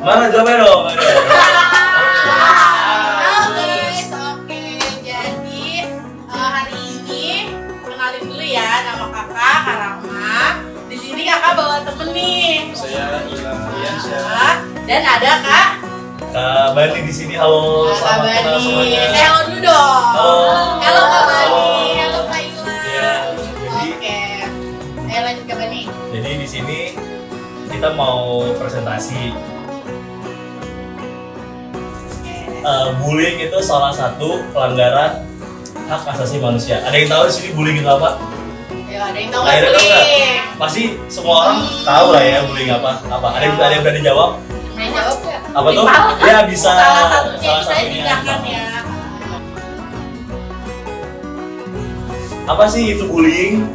Mana jawabnya dong? Halo guys, oke. Jadi hari ini kenalin dulu ya, nama kakak Karama. Di sini kakak bawa temen nih. Saya Ilham Nah, dan ada Kak Bani di sini. Halo, Kak selamat kenal Bani. semuanya. Saya halo dulu dong. Halo. Halo Kak Bani. Halo. Halo Kak Ilham. Iya, jadi- Oke. Ayo lanjut Kak Bani. Jadi di sini kita mau presentasi. Bullying itu salah satu pelanggaran hak asasi manusia. Ada yang tahu di sini bullying itu apa? Ayo, ada yang tahu Ada yang tahu nggak? bullying? Pasti semua orang tahu lah ya bullying apa. Ada yang berani jawab? Mau jawab nggak? Apa tuh? Rival. Ya bisa. Salah satunya salah bisa satunya. tindakan ya. Apa sih itu bullying?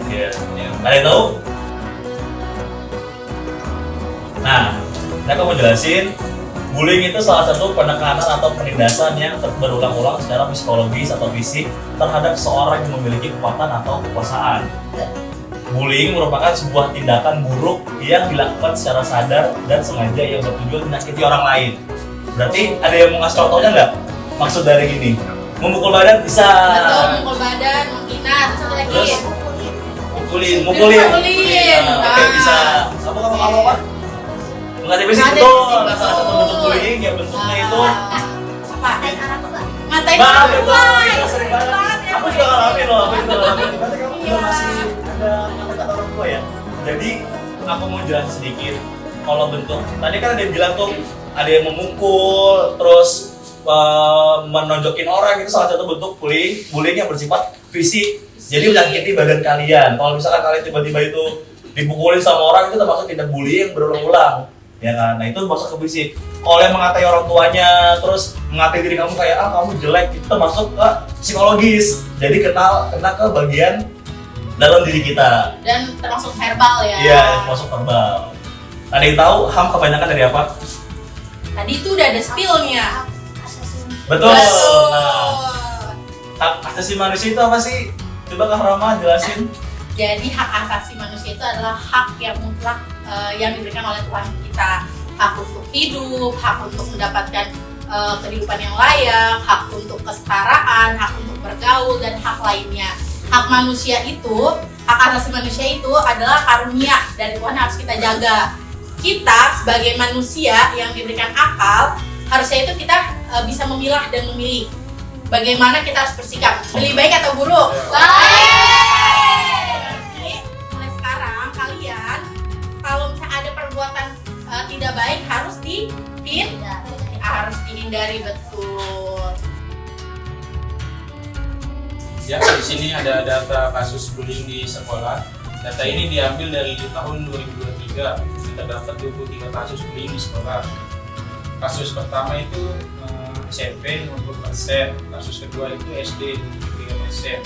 Ya. Ada yang tahu? Nah, aku mau jelasin. Bullying itu salah satu penekanan atau penindasan yang berulang-ulang secara psikologis atau fisik terhadap seorang yang memiliki kekuatan atau kekuasaan. Bullying merupakan sebuah tindakan buruk yang dilakukan secara sadar dan sengaja yang bertujuan menyakiti orang lain. Berarti ada yang mau ngasih contohnya nggak? Maksud dari gini, memukul badan bisa. Betul, mukul badan, menghina, terus satu lagi. Terus mukulin. Mukulin. Oke, bisa. Apa? Mengatai fisik Mengatai betul. fisik, Nah, salah satu bentuk bullying yang bentuknya itu Apa? Ngatain Bang, orang betul. tua. Itu sering banget. Aku juga ngalamin loh, aku juga ngalamin. Berarti kamu juga masih ada kata-kata orang tua ya. Jadi aku mau jelasin sedikit. Kalau bentuk, tadi kan ada yang bilang tuh ada yang memukul, terus menonjokin orang, itu salah satu bentuk bullying yang bersifat fisik. Jadi menyakiti badan kalian. Kalau misalkan kalian tiba-tiba itu dipukulin sama orang, itu termasuk tindak bullying yang berulang-ulang. Ya kan, nah itu masuk ke fisik. Kalau yang mengatai orang tuanya, terus mengatai diri kamu kayak kamu jelek, itu termasuk ke psikologis. Jadi kena ke bagian dalam diri kita. Dan termasuk verbal ya. Iya, masuk verbal. Ada yang tahu HAM kebanyakan dari apa? Tadi itu udah ada spill-nya. Betul. Nah, hak asasi manusia itu apa sih? Coba Kak Rama jelasin. Jadi hak asasi manusia itu adalah hak yang mutlak yang diberikan oleh Tuhan kita. Hak untuk hidup, hak untuk mendapatkan kehidupan yang layak, hak untuk kesetaraan, hak untuk bergaul, dan hak lainnya. Hak manusia itu, hak asasi manusia itu adalah karunia dari Tuhan yang harus kita jaga. Kita sebagai manusia yang diberikan akal, harusnya itu kita bisa memilah dan memilih bagaimana kita harus bersikap. Lebih baik atau buruk? Mulai sekarang kalian kalau misalnya ada perbuatan tidak baik harus dihindari, betul. Ya, di sini ada data kasus bullying di sekolah. Data ini diambil dari tahun 2023. Kita dapat 23 kasus bullying di sekolah. Kasus pertama itu SMP 50%, kasus kedua itu SD 3%,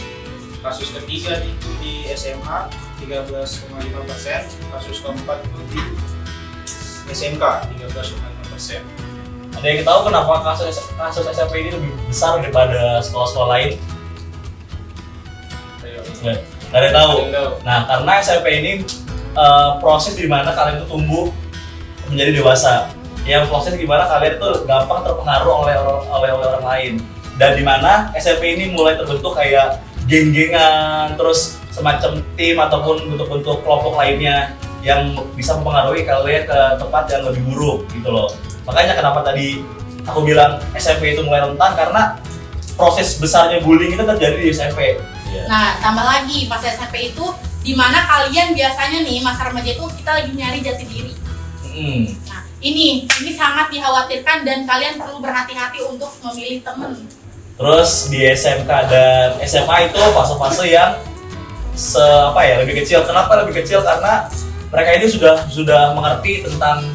kasus ketiga itu di SMA 13,5%, kasus keempat itu di SMK 13,5%. Ada yang tahu kenapa kasus SMP ini lebih besar daripada sekolah-sekolah lain? Nggak ada yang tahu. Nah, karena SMP ini proses di mana kalian itu tumbuh menjadi dewasa. Yang proses gimana kalian itu gampang terpengaruh oleh orang lain. Dan di mana SMP ini mulai terbentuk kayak geng-gengan, terus semacam tim ataupun bentuk-bentuk kelompok lainnya yang bisa mempengaruhi kalian ke tempat yang lebih buruk gitu loh. Makanya kenapa tadi aku bilang SMP itu mulai rentan, karena proses besarnya bullying itu terjadi di SMP. Nah, tambah lagi pas SMP itu dimana kalian biasanya nih masa remaja itu kita lagi nyari jati diri. Nah, ini sangat dikhawatirkan dan kalian perlu berhati-hati untuk memilih teman. Terus di SMK dan SMA itu fase-fase yang lebih kecil. Kenapa lebih kecil? Karena mereka ini sudah mengerti tentang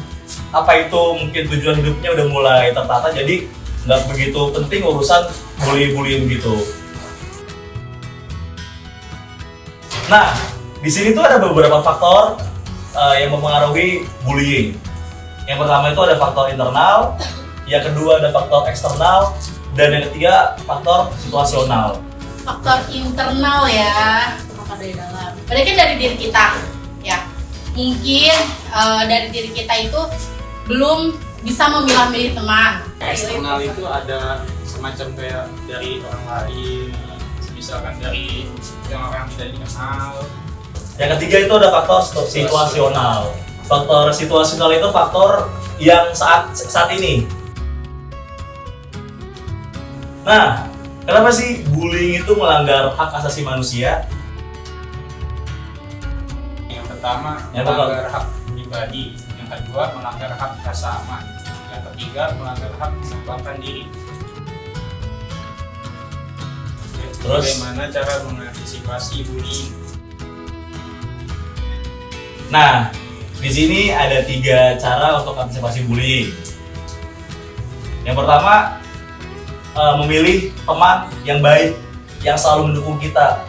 apa itu mungkin tujuan hidupnya udah mulai tertata, jadi nggak begitu penting urusan bully-bully begitu. Nah, di sini tuh ada beberapa faktor yang mempengaruhi bullying. Yang pertama itu ada faktor internal, yang kedua ada faktor eksternal, dan yang ketiga faktor situasional. Faktor internal ya, faktor dari dalam. Berarti kan dari diri kita, ya. Mungkin dari diri kita itu belum bisa memilah-milih teman. Eksternal itu ada semacam kayak dari orang lain, misalkan dari yang orang tidak dikenal. Yang ketiga itu ada faktor situasional. Faktor situasional itu faktor yang saat ini. Nah, kenapa sih bullying itu melanggar hak asasi manusia? Yang pertama, Yang melanggar hak pribadi. Yang kedua, melanggar hak rasa aman. Yang ketiga, melanggar hak mengembangkan diri. Terus? Bagaimana cara mengantisipasi bullying? Nah, di sini ada 3 cara untuk antisipasi bullying. Yang pertama, memilih teman yang baik, yang selalu mendukung kita,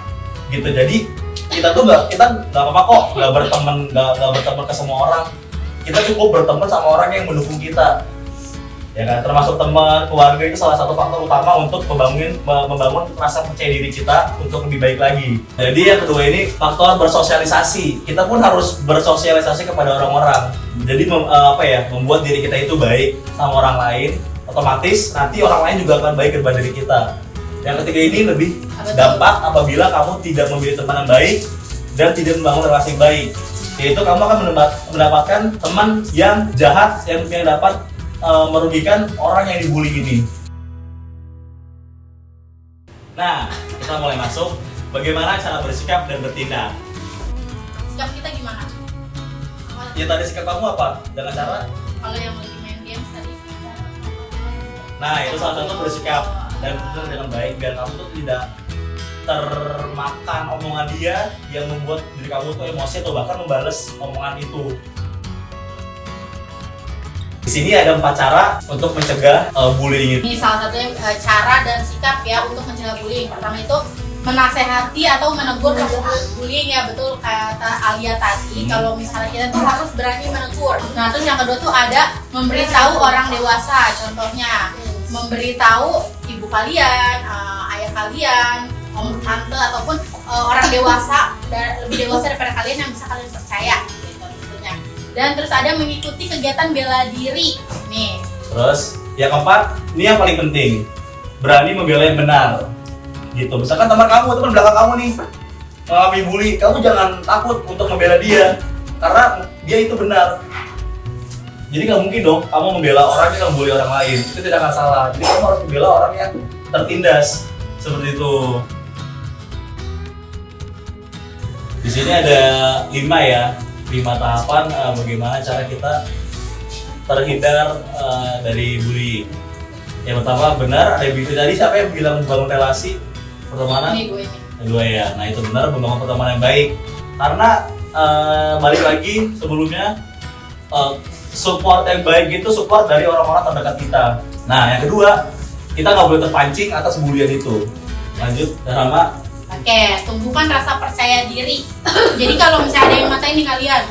gitu. Jadi kita nggak apa-apa kok nggak berteman ke semua orang. Kita cukup berteman sama orang yang mendukung kita, ya kan? Termasuk teman, keluarga itu salah satu faktor utama untuk membangun rasa percaya diri kita untuk lebih baik lagi. Jadi yang kedua ini faktor bersosialisasi. Kita pun harus bersosialisasi kepada orang-orang. Jadi membuat diri kita itu baik sama orang lain. Otomatis nanti orang lain juga akan baik kepada diri kita. Yang ketiga ini lebih dampak apabila kamu tidak memilih teman yang baik dan tidak membangun relasi yang baik. Yaitu kamu akan mendapatkan teman yang jahat yang dapat merugikan orang yang dibully ini. Nah, kita mulai masuk. Bagaimana cara bersikap dan bertindak? Sikap kita gimana? Ya tadi sikap kamu apa? Dengan cara? Kalau yang lagi main games tadi. Nah, itu salah satu bersikap dan bertindak dengan baik biar kamu tuh tidak termakan omongan dia yang membuat diri kamu tuh emosi atau bahkan membalas omongan itu. Di sini ada 4 cara untuk mencegah bullying. Ini salah satunya cara dan sikap ya untuk mencegah bullying. Pertama itu menasehati atau menegur bullying ya, betul kata Alia tadi. Kalau misalnya kita tuh harus berani menegur. Nah terus yang kedua tuh ada memberitahu orang dewasa. Contohnya memberitahu ibu kalian, ayah kalian, om tante ataupun orang dewasa lebih dewasa daripada kalian yang bisa kalian percaya. Dan terus ada mengikuti kegiatan bela diri nih. Terus yang keempat, ini yang paling penting, berani membela yang benar. Gitu. Misalkan teman belakang kamu nih mengalami bully, kamu jangan takut untuk membela dia karena dia itu benar. Jadi nggak mungkin dong kamu membela orang yang membuli orang lain, itu tidak akan salah. Jadi kamu harus membela orang yang tertindas seperti itu. Di sini ada 5 tahapan bagaimana cara kita terhindar dari bullying. Yang pertama benar, ada itu tadi siapa yang bilang membangun relasi pertemanan? Ini gue ini. Kedua ya, nah itu benar membangun pertemanan yang baik. Karena balik lagi sebelumnya support yang baik itu support dari orang-orang terdekat kita. Nah yang kedua, kita nggak boleh terpancing atas bulian itu. Lanjut, Rama. Oke, tumbuhkan rasa percaya diri. Jadi kalau misalnya ada yang ngatain nih kalian,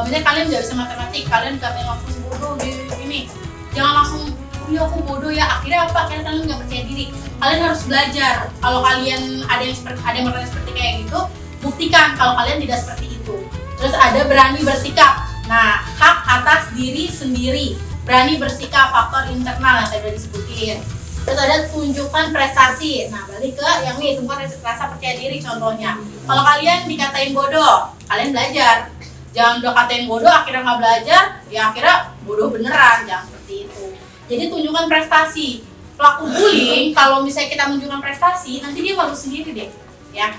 misalnya kalian nggak bisa matematik, kalian katanya langsung bodoh gini, jangan langsung, oh iya aku bodoh ya. Akhirnya apa? Akhirnya kalian nggak percaya diri. Kalian harus belajar. Kalau kalian ada yang bertanya seperti kayak gitu, buktikan kalau kalian tidak seperti itu. Terus ada berani bersikap. Nah, hak atas diri sendiri, berani bersikap, faktor internal yang tadi udah disebutin. Terus ada tunjukkan prestasi. Nah, balik ke yang nih, tunjukkan rasa percaya diri contohnya. Kalau kalian dikatain bodoh, kalian belajar. Jangan udah katain bodoh, akhirnya nggak belajar, ya akhirnya bodoh beneran. Jangan seperti itu. Jadi tunjukkan prestasi. Pelaku bullying, kalau misalnya kita menunjukkan prestasi, nanti dia malu sendiri deh, ya.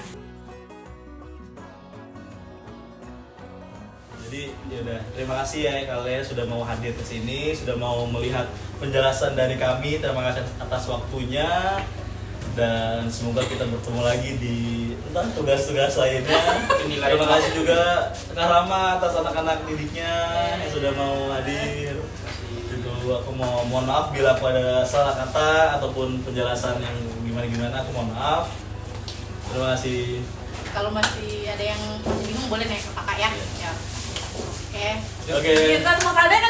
Jadi ya udah, terima kasih ya kalian sudah mau hadir ke sini, sudah mau melihat penjelasan dari kami. Terima kasih atas waktunya dan semoga kita bertemu lagi di tugas-tugas lainnya. Terima kasih juga Kak Rama atas anak-anak didiknya yang sudah mau hadir. Juga aku mohon maaf bila aku ada salah kata ataupun penjelasan yang gimana-gimana, aku mohon maaf. Terima kasih. Kalau masih ada yang bingung boleh nanya ke kakak ya. Ya. Oke. Oke. Kita sama kalian